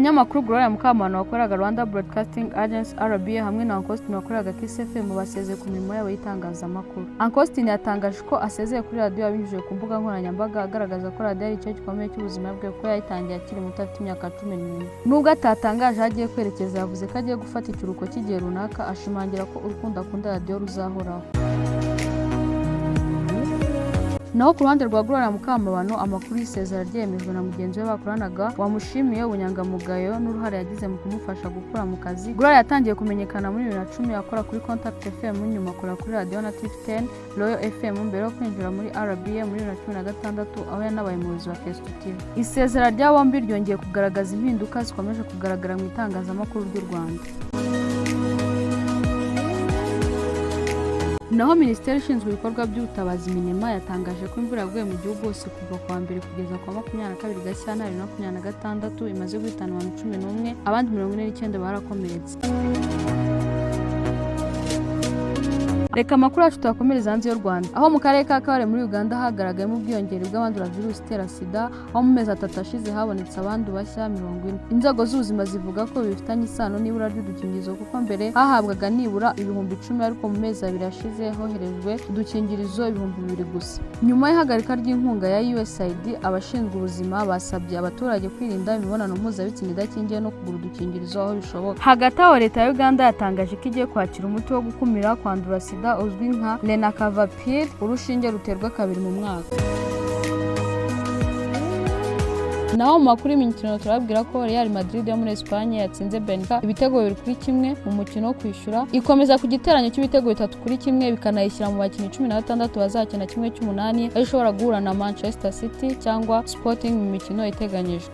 umunyamakuru Grolia Mukamabano wakoraga Rwanda Broadcasting Agency RBA hamwe na Ankostin wakoraga Kiss FM basezeye ku mirimo yabo y'itangazamakuru. Ankostin yatangaje ko asezeye kuri radio abinyujije ku mbuga nkoranyambaga agaragaza ko radio ari icyo gikomeye cy'ubuzima bwe ko yayitangiye akiri muto afite imyaka 11. Nubwo atatangaje agiye kwerekeza yavuze ko agiye gufata ikiruhuko cy'igihe runaka, ashimangira ko urukundo akunda radio ruzahoraho. Naho ku ruhande rwa Grolia Mukamabano amakuru y'isezera ryemejwe na mugenzi we bakoranaga wamushimiye ubunyangamugayo n'uruhare yagize mu kumufasha gukura mu kazi. Grolia yatangiye kumenyekana muri 2010 akora kuri Contact FM nyuma akora kuri radio na TV10 Royal FM mbere yo kwinjira muri RBA muri 2016 aho yanabaye umuyobozi wa Kesto TV. Isezera rya bombi ryongeye kugaragaza impinduka zikomeje kugaragara mu itangazamakuru ry'u Rwanda. Naho Minisiteri ishinzwe ibikorwa by'ubutabazi Minema yatangaje ko imvura yaguye mu gihugu hose kuva ku wa mbere kugeza ku wa 22 Gashyantare 2026 imaze guhitana abantu 11 abandi 49 barakomeretse. Reka amakuru yacu tuyakomereza hanze y'u Rwanda, aho mu karere ka Kabare muri Uganda hagaragayemo ubwiyongere bw'abandura virusi itera sida, aho mu mezi 3 ashize habonetse abandu bashya 40. Inzego z'ubuzima zivuga ko bifitanye isano n'ibura ry'udukingirizo kuko mbere hahabwaga nibura 10,000 ariko mu mezi 2 ashize hoherejwe udukingirizo 2,000 gusa. Nyuma y'ihagarika ry'inkunga ya USAID, abashinzwe ubuzima basabye abaturage kwirinda imibonano mpuzabitsina idakingiye no kugura udukingirizo aho bishoboka. Hagati aho leta ya Uganda yatangaje ko igiye kwakira umuti wo gukumira kwandura sida uzwi nka lenacavapir, urushinge ruterwa 2 mu mwaka. Naho mu makuru y'imikino turabwira ko Real Madrid yo muri Espagne yatsinze Benfica ibitego 2-1 mu mukino wo kwishyura, ikomeza ku giteranyo cy'ibitego 3-1 bikanayishyira mu bakinnyi 16 bazakina kimwe cy'umunani aho ishobora guhura na Manchester City cyangwa Sporting mu mikino iteganyijwe.